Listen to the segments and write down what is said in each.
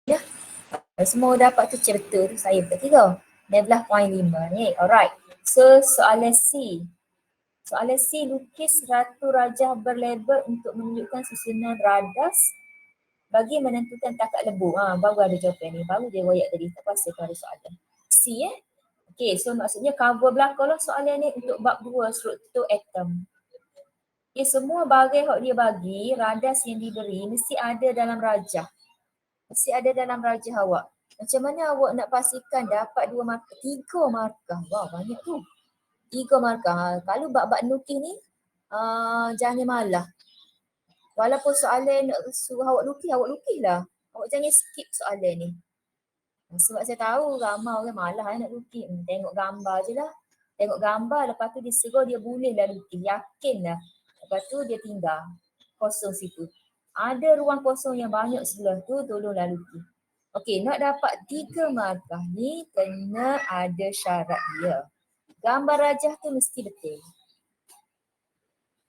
Ya, semua dapat tu cerita tu saya betul 12.5 ni. Alright. So soalan C. Soalan C, lukis Ratu Raja berlabel untuk menunjukkan susunan radas bagi menentukan takat lembu. Baru ada jawapan ni. Baru dia royak tadi. Tak pasal ada soalan. C Okay, so maksudnya cover belakang lah soalan ni untuk bab 2 struktur atom. Okay, semua barang yang dia bagi, radas yang diberi mesti ada dalam rajah. Mesti ada dalam rajah awak. Macam mana awak nak pastikan dapat 2 markah? 3 markah. Wah, banyak tu. 3 markah. Kalau bab-bab nukih ni, jangan malah. Walaupun soalan nak suruh awak lukis lah. Awak jangan skip soalan ni. Sebab saya tahu ramai orang malah nak lukis. Tengok gambar je lah. Tengok gambar, lepas tu dia suruh dia boleh lah lukis. Yakin lah. Lepas tu dia tinggal kosong situ. Ada ruang kosong yang banyak sebelah tu, tolonglah lukis. Okey, nak dapat 3 markah ni kena ada syarat dia. Gambar rajah tu mesti betul.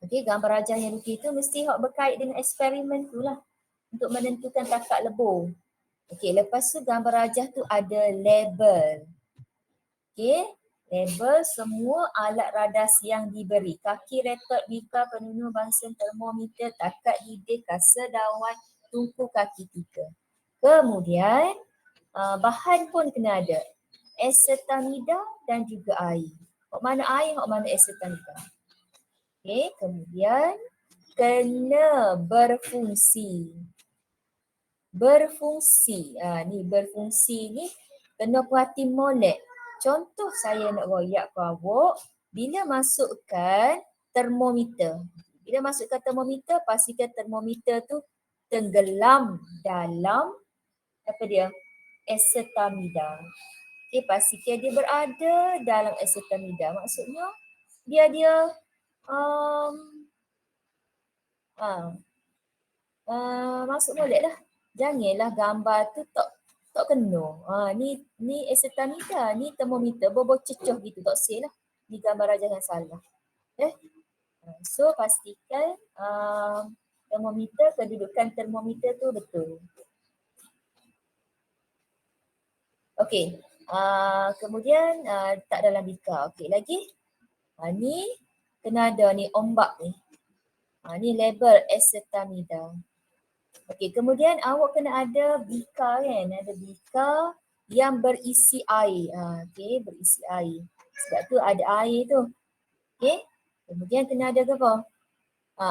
Okey, gambar rajah yang lukis tu mesti berkait dengan eksperimen tu lah. Untuk menentukan takat lebur. Okey, lepas tu gambar rajah tu ada label. Okey, label semua alat radas yang diberi. Kaki, rekod, bika, penunu, bansen, termometer, takat didih, kasa dawan, tungku kaki 3. Kemudian, bahan pun kena ada. Acetamida dan juga air. Hok mana air, hok mana acetamida. Okey, kemudian kena berfungsi. Berfungsi. Ni berfungsi ni kena perhati molek. Contoh saya nak royak ke awak, bila masukkan termometer. Bila masukkan termometer, pastikan termometer tu tenggelam dalam apa dia? Acetamida. Okay, pastikan dia berada dalam acetamida. Maksudnya dia masuk molek lah. Janganlah gambar tu tak kena. Ni acetamida, ni termometer bercecoh gitu, tak say lah. Ni gambar rajah yang salah. So pastikan termometer, kedudukan termometer tu betul. Okey. Kemudian tak dalam bika. Okey, lagi. Ni kena ada ni ombak ni. Ni label acetamida. Okey, kemudian awak kena ada bika kan? Ada bika yang berisi air. Okey, berisi air. Sebab tu ada air tu. Okey. Kemudian kena ada apa?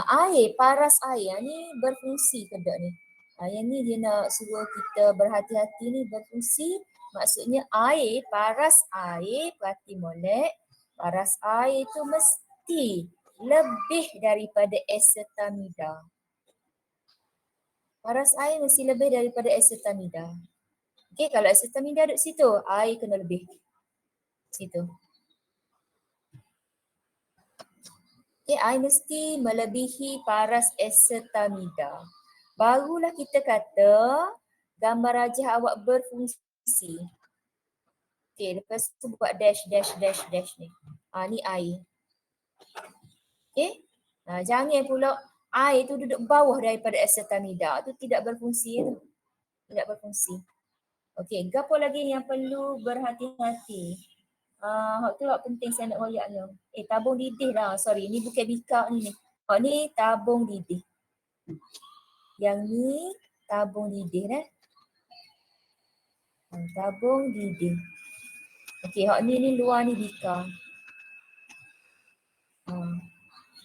Air, paras air. Ni berfungsi ke tak ni? Yang ni dia nak suruh kita berhati-hati ni berfungsi. Maksudnya air, paras air, perhati molek. Paras air tu mesti lebih daripada acetamida. Paras air mesti lebih daripada acetamida. Okey, kalau acetamida duduk situ, air kena lebih. Situ. Okey, air mesti melebihi paras acetamida. Barulah kita kata gambar rajah awak berfungsi. Okey, lepas tu buat dash ni. Ni air. Okey. Jangan pula air tu duduk bawah daripada acetamida. Tu tidak berfungsi tu. Tidak berfungsi. Okey, gapo lagi yang perlu berhati-hati? Hak tu hak penting saya nak royak ni. Tabung didih lah. Sorry, ni bukan bika ni. Hak ni tabung didih. Yang ni tabung didih dah. Tabung didih. Okey, hak ni luar ni bika.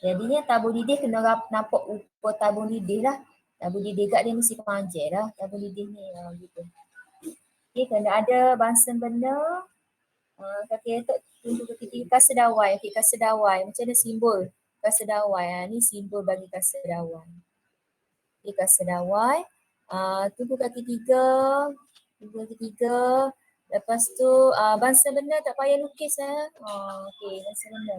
Jadinya tabung didih kena nampak rupa tabung didih lah. Tabung didih kat dia mesti panjang lah. Tabung didih ni gitu. Okey, kena ada bansen benda. Kaki letak tunggu kaki kasa dawai. Okey, kasa dawai. Macam mana simbol kasa dawai? Ni simbol bagi kasa dawai. Okey, kasa dawai. Tunggu kaki 3. Tunggu kaki 3. Lepas tu bansen benda tak payah lukis lah. Okey, bansen benda.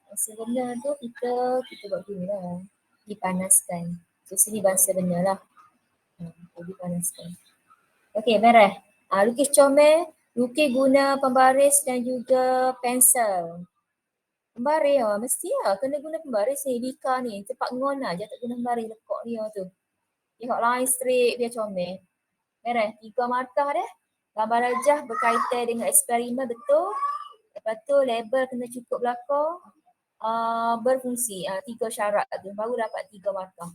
Bansen benda tu kita buat gini lah. Dipanaskan. So sini bansen benda lah. Dipanaskan. Okey, merah. Lukis comel. Lukis guna pembaris dan juga pensel. Pembaris mesti lah kena guna pembaris ni. Bika ni cepat ngon aja tak guna pembaris lekok dia tu. Tengok line straight biar comel. Beres, 3 markah dah. Gambar rajah berkaitan dengan eksperimen betul. Lepas tu label kena cukup belakang. Berfungsi. 3 syarat tu. Baru dapat 3 markah.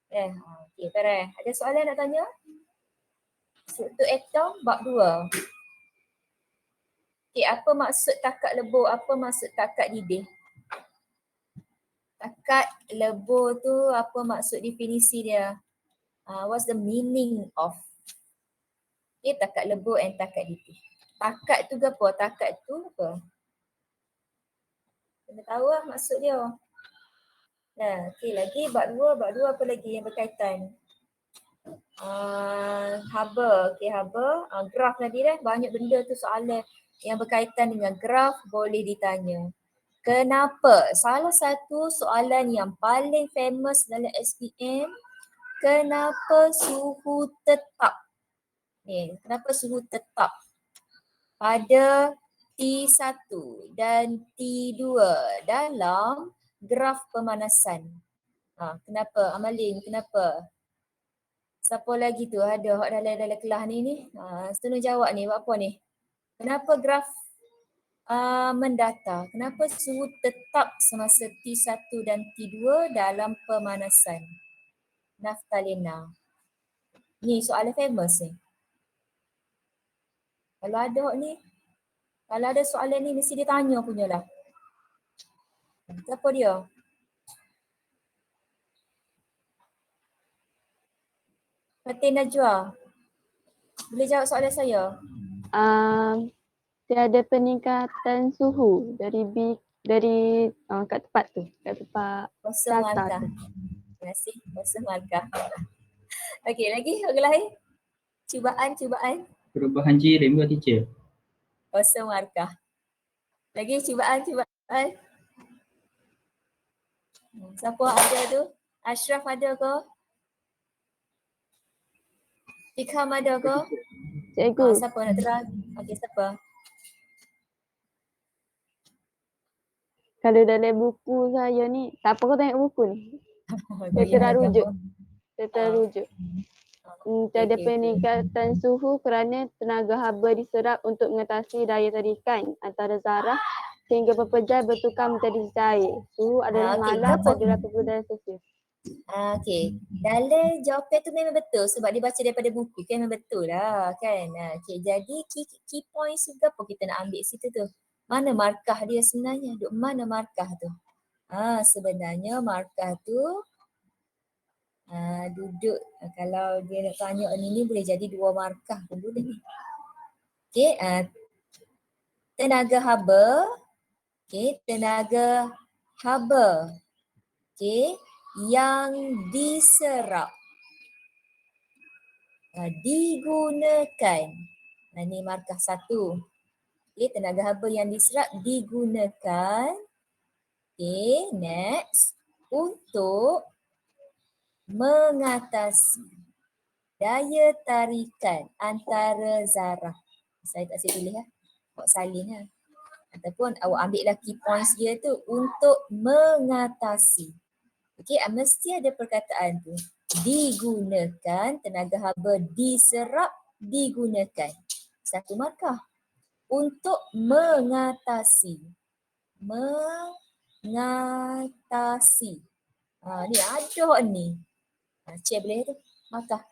Okay, beres. Ada soalan nak tanya? Struktur atom bab 2. Okay, apa maksud takat lebur? Apa maksud takat didih? Takat lebur tu apa maksud definisi dia? What's the meaning of? Okay, takat lebur and takat didih. Takat tu apa? Takat tu apa? Kena tahu lah maksud dia. Okay, lagi bab 2 apa lagi yang berkaitan? Haba, okay haba. Graf tadi dah, banyak benda tu soalan yang berkaitan dengan graf boleh ditanya. Kenapa? Salah satu soalan yang paling famous dalam SPM, kenapa suhu tetap? Kenapa suhu tetap pada T1 dan T2 dalam graf pemanasan? Kenapa? Amalin, kenapa? Siapa lagi tu ada dalam kelas ni? Tolong jawab ni, buat apa ni? Kenapa graf mendata? Kenapa suhu tetap semasa T1 dan T2 dalam pemanasan? Naftalina. Ni soalan famous ni. Kalau ada soalan ni mesti dia tanya punya lah. Siapa dia? Fatin Najwa. Boleh jawab soalan saya? Tiada peningkatan suhu dari kat tempat tu, kat tempat Kosong data markah. tu. Terima kasih. Kosong markah. Okey, lagi orang lain? Cubaan. Perubahan jirim ke teacher? Kosong markah. Lagi cubaan. Siapa ada tu? Ashraf ada ke? Ikham ada ke? Cikgu, Siapa nak terang? Okey, siapa? kalau dalam buku saya ni, tak apa kau tengok buku ni. Saya terujuk. Tiada peningkatan suhu kerana tenaga haba diserap untuk mengatasi daya tarikan antara zarah sehingga pepejal bertukar menjadi cair. Suhu adalah malah pada 80 Celsius. Okey. Dalam jawapan tu memang betul sebab dia baca daripada buku kan, memang betul lah kan. Okey, jadi key points juga apa kita nak ambil situ tu. Mana markah dia sebenarnya? Duk mana markah tu? Sebenarnya markah tu duduk, kalau dia nak tanya ni boleh jadi 2 markah pun boleh ni. Okey, tenaga haba. Okey, tenaga haba. Okey, yang diserap. Digunakan. Ini markah 1. Okay, tenaga haba yang diserap digunakan. Okay, next. Untuk mengatasi daya tarikan antara zarah. Saya tak saya tulis lah. Awak salin lah. Ataupun awak ambil lah key points dia tu. Untuk mengatasi. Okay, mesti ada perkataan tu. Digunakan, tenaga haba diserap, digunakan. 1 markah. Untuk mengatasi. Mengatasi. Ni ada ni. Cik boleh tu. Markah.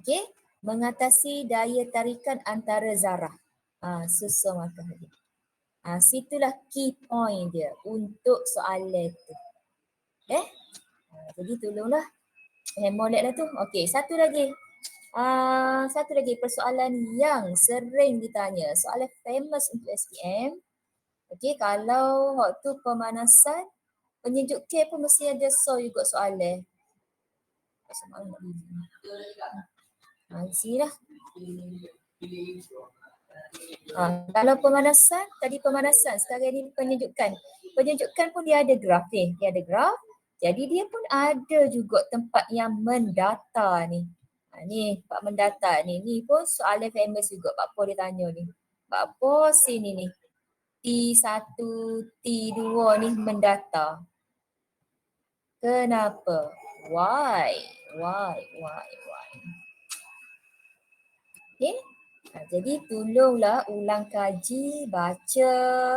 Okey. Mengatasi daya tarikan antara zarah. Susun markah tadi. Situlah key point dia untuk soalan tu. Jadi tolonglah molek lah tu. Okey, satu lagi persoalan yang sering ditanya. Soalan famous untuk SPM. Okey, kalau waktu pemanasan, penyejuk K pun mesti ada juga soalan. Sini lah. Kalau pemanasan, tadi pemanasan, sekarang ni penyejukan. Penyejukan pun dia ada graf ni. Dia ada graf. Jadi dia pun ada juga tempat yang mendata ni. Ni tempat mendata ni. Ni pun soalan famous juga. Pak Po dia tanya ni. Pak Po sini ni. T1, T2 ni mendata. Kenapa? Why? Okay. Jadi tolonglah ulang kaji, baca,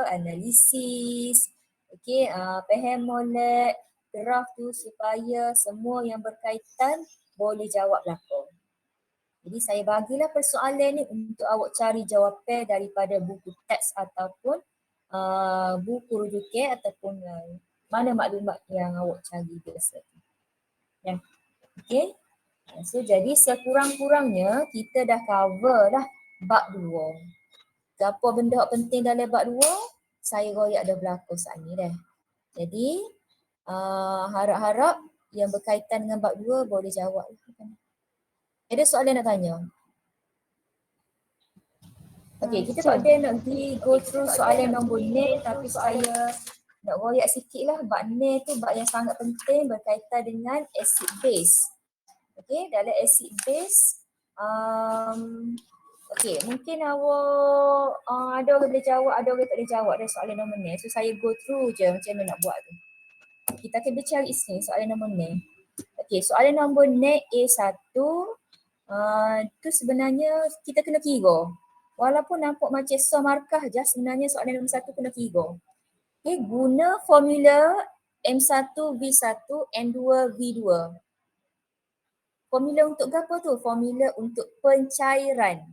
analisis, okay, faham molek graf tu supaya semua yang berkaitan boleh jawab belakang. Jadi saya bagilah persoalan ni untuk awak cari jawapan daripada buku teks ataupun buku rujukan ataupun mana maklumat yang awak cari biasa. Ya. Okay. So jadi sekurang-kurangnya kita dah cover dah bab 2. Apa benda penting dalam bab 2? Saya royak dah berlaku saat ni dah. Jadi harap-harap yang berkaitan dengan bab 2 boleh jawab. Ada soalan nak tanya? Okey, kita tak ada nak pergi go through soalan nombor ni, tapi saya nak royak sikit lah. Bab ni tu bab yang sangat penting berkaitan dengan acid base. Okey, dalam acid base, okey, mungkin awak ada orang boleh jawab, ada orang tak boleh jawab dari soalan nombor ni. So saya go through je macam mana nak buat tu. Kita akan bercari sini soalan nombor ni. Okey, soalan nombor ni A1 tu sebenarnya kita kena kira. Walaupun nampak macam so markah je, sebenarnya soalan nombor 1 kena kira. Okey, guna formula M1V1 N2V2. Formula untuk apa tu? Formula untuk pencairan.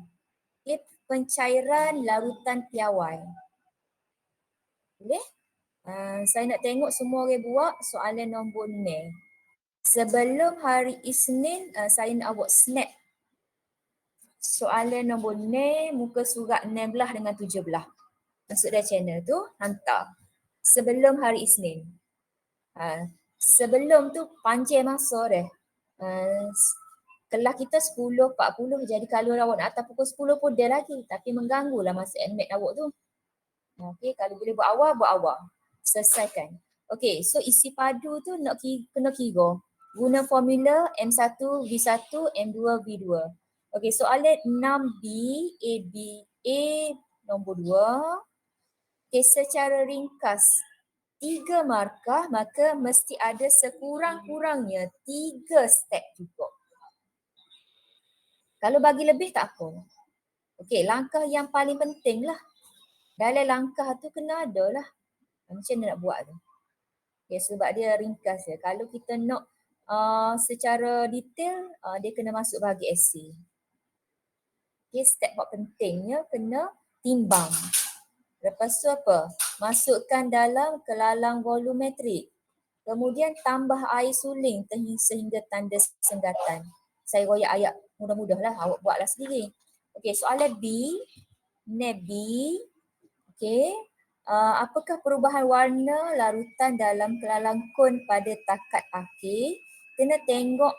Okay, pencairan larutan piawai. Boleh? Saya nak tengok semua orang buat soalan nombor ni. Sebelum hari Isnin, saya nak buat snap. Soalan nombor ni muka surat 16 dengan 17. Masuk dalam channel tu, hantar. Sebelum hari Isnin. Sebelum tu panjang masa dah. Kelas kita 10.40, jadi kalau awak nak atas pukul 10 pun dia lagi, tapi mengganggulah masa admit awak tu. Okey, kalau boleh buat awal. Selesaikan. Okey, so isi padu tu nak kena kira. Guna formula M1V1 M2V2. Okey, soalan 6B A nombor 2. Okey, secara ringkas 3 markah, maka mesti ada sekurang-kurangnya 3 step juga. Kalau bagi lebih tak apa. Okey, langkah yang paling penting lah. Dalam langkah tu kena ada lah. Macam mana nak buat tu. Okay, sebab dia ringkas je. Kalau kita nak secara detail, dia kena masuk bagi essay. Okay, step buat pentingnya kena timbang. Lepas tu apa? Masukkan dalam kelalang volumetrik. Kemudian tambah air suling sehingga tanda senggatan. Saya royak ayat mudah-mudah lah. Awak buatlah sendiri. Okey, soalan B. Okey. Apakah perubahan warna larutan dalam kelalang kon pada takat akhir? Kena tengok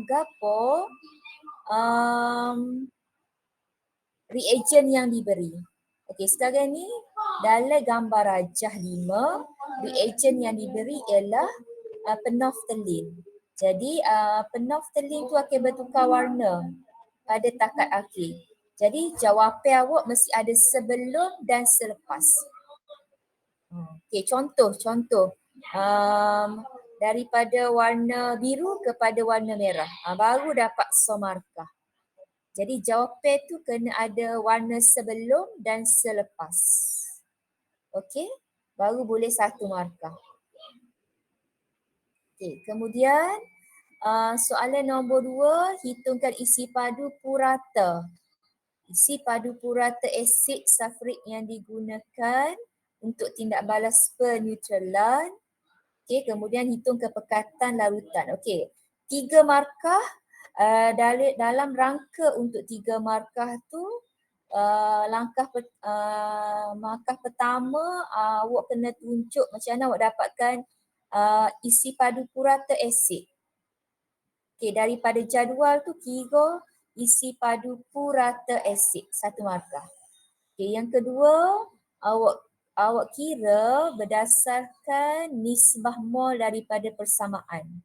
gapo reagent yang diberi. Okey, sekarang ni dalam gambar rajah 5, reagent yang diberi ialah penoftelin. Jadi penoftelin tu akan bertukar warna pada takat akhir. Jadi jawapan awak mesti ada sebelum dan selepas. Okey, contoh. Daripada warna biru kepada warna merah. Baru dapat markah. Jadi jawapan tu kena ada warna sebelum dan selepas. Okey, baru boleh 1 markah. Okey, kemudian soalan nombor 2, hitungkan isi padu purata. Isi padu purata asid sulfurik yang digunakan untuk tindak balas peneutralan. Okey, kemudian hitung kepekatan larutan. Okey, 3 markah. Dalam rangka untuk 3 markah tu, markah pertama awak kena tunjuk macam mana awak dapatkan isi padu purata asid. Okey, daripada jadual tu kira isi padu purata asid, 1 markah. Okey, yang kedua awak kira berdasarkan nisbah mol daripada persamaan.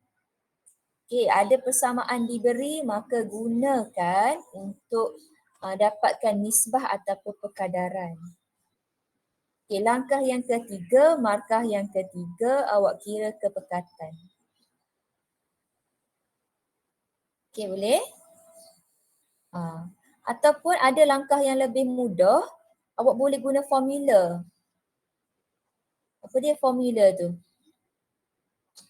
Okey, ada persamaan diberi, maka gunakan untuk dapatkan nisbah ataupun perkadaran. Okey, langkah yang ketiga, markah yang ketiga, awak kira kepekatan. Okey, boleh? Ataupun ada langkah yang lebih mudah, awak boleh guna formula. Apa dia formula tu?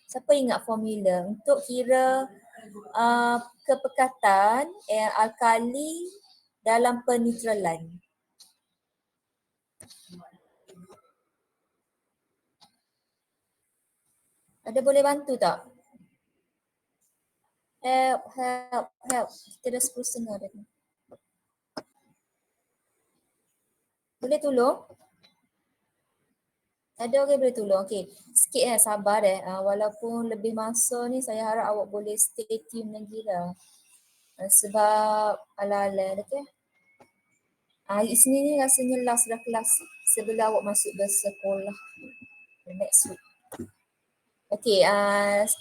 Siapa ingat formula untuk kira kepekatan alkali dalam penetralan? Ada boleh bantu tak? Help. Kita dah 10.30 dah. Boleh tolong? Ada orang boleh tolong? Okey. Sikit sabar walaupun lebih masa ni saya harap awak boleh stay tune lagi lah. Sebab ala-ala okey. Hari sini ni rasanya last dah kelas sebelum awak masuk bersekolah next week. Okey,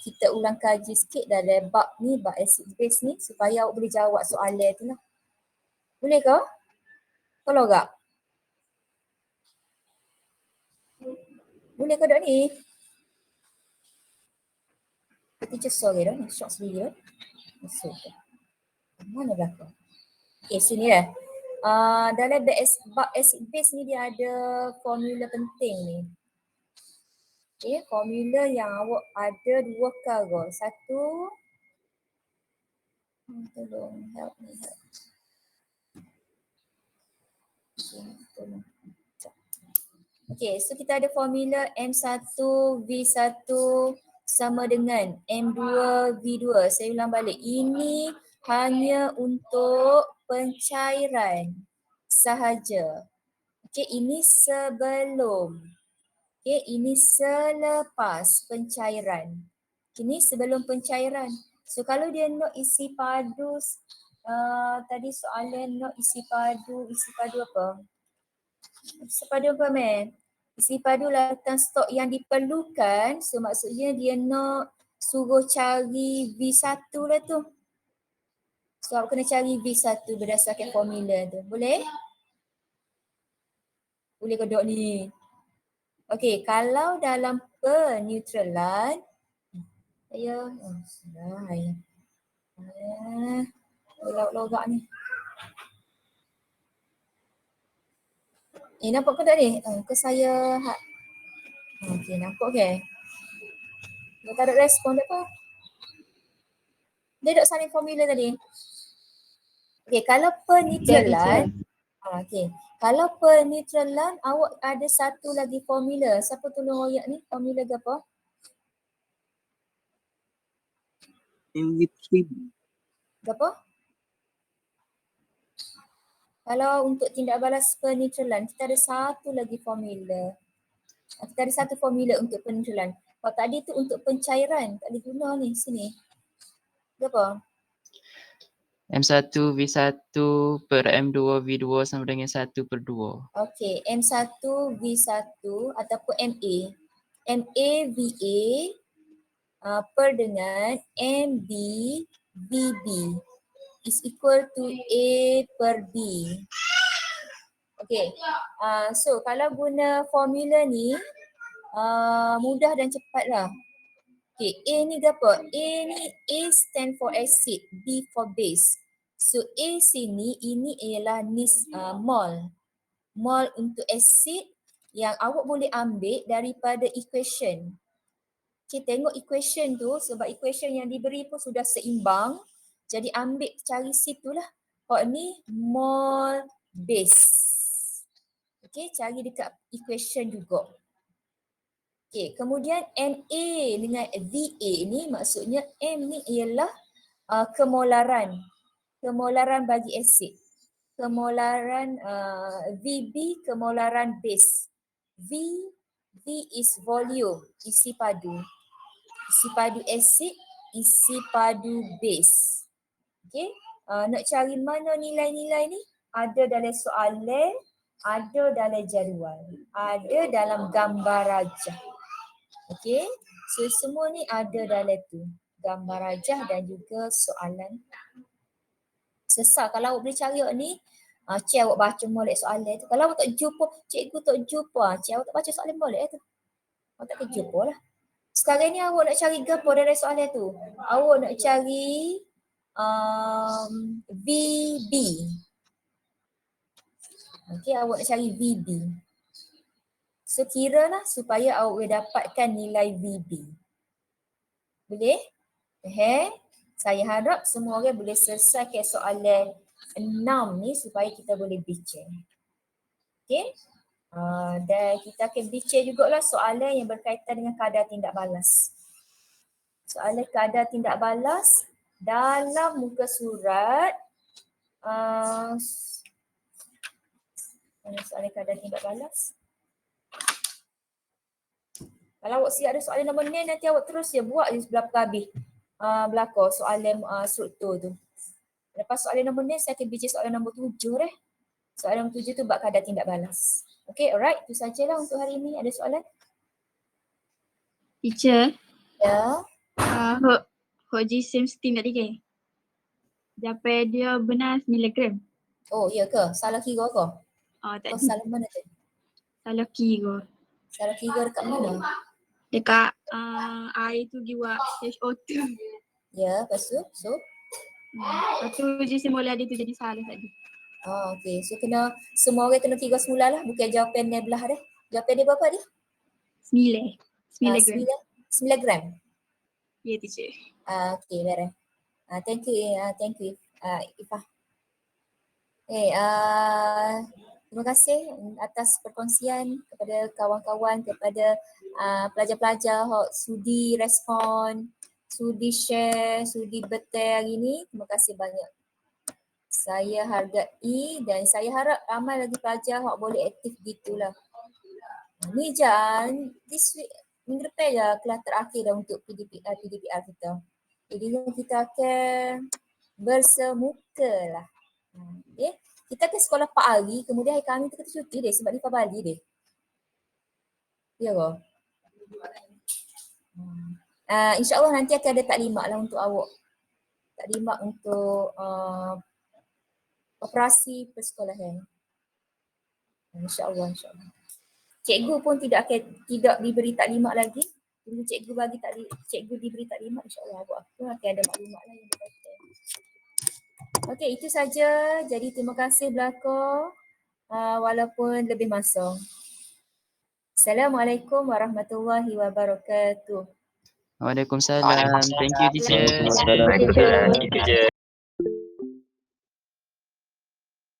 kita ulang kaji sikit dari bab ni, bab acid base ni supaya awak boleh jawab soalan tu lah. Boleh ke? Kalau tak? Boleh ke tak ni? Teacher sorry dah, shock sendiri dah. Masuk ke? Mana belakang? Okay, sini dah. Dalam bab acid base ni dia ada formula penting ni. Okay, formula yang awak ada dua kara. Satu, tolong help me. Tolong. Okay, so kita ada formula M1V1 sama dengan M2V2. Saya ulang balik. Ini hanya untuk pencairan sahaja. Okay, ini sebelum. Okay, ini selepas pencairan. Ini sebelum pencairan. So kalau dia nak isi padu, tadi soalan nak isi padu apa? Isi padu apa meh? Isi padu lautan stok yang diperlukan. So maksudnya dia nak suruh cari V1 lah tu. So awak kena cari V1 berdasarkan formula tu. Boleh? Boleh ke dok ni? Okey, kalau dalam peneutralan logak ni. Nampak ke tak ni? Ke saya okey, nampak ke? Dia tak ada respon tak apa? Dia tak saling formula tadi. Okey, kalau peneutralan, okey. Kalau peneutralan awak ada satu lagi formula. Siapa tolong royak ni? Formula ke apa? MV3. Ke apa? Kalau untuk tindak balas peneutralan, kita ada satu lagi formula. Kita ada satu formula untuk peneutralan. Kalau tadi tu untuk pencairan, tak boleh guna ni sini. Ke apa? M1V1 per M2V2 sama dengan 1/2. Okey, M1V1 ataupun MA. MA-VA per dengan MB-VB is equal to A per B. Okey, so kalau guna formula ni mudah dan cepatlah. Okay, A ni apa? A ni A stand for acid, B for base. So A sini ini ialah mol. Mol untuk acid yang awak boleh ambil daripada equation. Okay, tengok equation tu sebab equation yang diberi pun sudah seimbang. Jadi ambil cari situ lah. Kalau ni mol base. Okay, cari dekat equation juga. Okay, kemudian MA dengan VA ni maksudnya M ni ialah kemolaran. Kemolaran bagi asid. Kemolaran VB kemolaran base. V is volume, isi padu. Isi padu asid, isi padu base. Okay, nak cari mana nilai-nilai ni? Ada dalam soalan, ada dalam jadual, ada dalam gambar rajah. Okey, so semua ni ada dalam tu. Gambar rajah dan juga soalan. Sesat kalau awak boleh cari awak ni, cik awak baca molek soalan tu. Kalau awak tak jumpa, cikgu tak jumpa, cik awak tak baca soalan molek tu. Awak tak jumpa lah. Sekarang ni awak nak cari apa dari soalan tu? Awak nak cari VB. Okey, awak nak cari VB. So kiralah supaya awak boleh dapatkan nilai VB. Boleh? Saya harap semua orang boleh selesaikan soalan 6 ni supaya kita boleh bincang. Okey? Dan kita akan bincang jugalah soalan yang berkaitan dengan kadar tindak balas. Soalan kadar tindak balas dalam muka surat soalan kadar tindak balas. Kalau awak siap ada soalan nombor ni, nanti awak terus je buat je sebelah habis belakang soalan struktur tu. Lepas soalan nombor ni, saya akan bincang soalan nombor 7 deh. Soalan nombor 7 tu bab kadar tindak balas. Okay, alright. Itu sajalah untuk hari ini. Ada soalan? Teacher, Ya. hok jisim steam tadi ke? Dapat dia benar 9 gram. Oh, iya ke? Salah kira ke? Tak Kau salah mana tu? salah kira. Salah kira dekat mana? Dekat air tu giwa HO2. Ya, lepas tu? So? Lepas tu jisim boleh ada tu jadi salah tadi. Okay. So kena, semua orang kena kira semula lah. Bukan jawapan dia belah dia. Jawapan dia berapa dia? 9 gram. 9 gram. Ya teacher. Okay, beres. Thank you, Ifah. Terima kasih atas perkongsian kepada kawan-kawan, kepada pelajar-pelajar yang sudi respon, sudi share, sudi betul hari ni. Terima kasih banyak. Saya hargai dan saya harap ramai lagi pelajar yang boleh aktif gitulah. Ni je, this week, minggu depan je kelas terakhir dah untuk PDPR kita. Jadi kita akan bersemuka lah. Okay. Kita ke sekolah 4 hari, kemudian hari Khamis kita cuti deh sebab Nifah Bali deh. Ya ke? InsyaAllah nanti akan ada taklimat lah untuk awak. Taklimat untuk operasi persekolahan. InsyaAllah. Cikgu pun tidak diberi taklimat lagi. Bila cikgu diberi taklimat, insyaAllah awak pun akan ada maklumat lah yang berkaitan. Okey, itu saja. Jadi terima kasih belakang walaupun lebih masa. Assalamualaikum warahmatullahi wabarakatuh. Waalaikumsalam. Thank you teacher. Waalaikumsalam.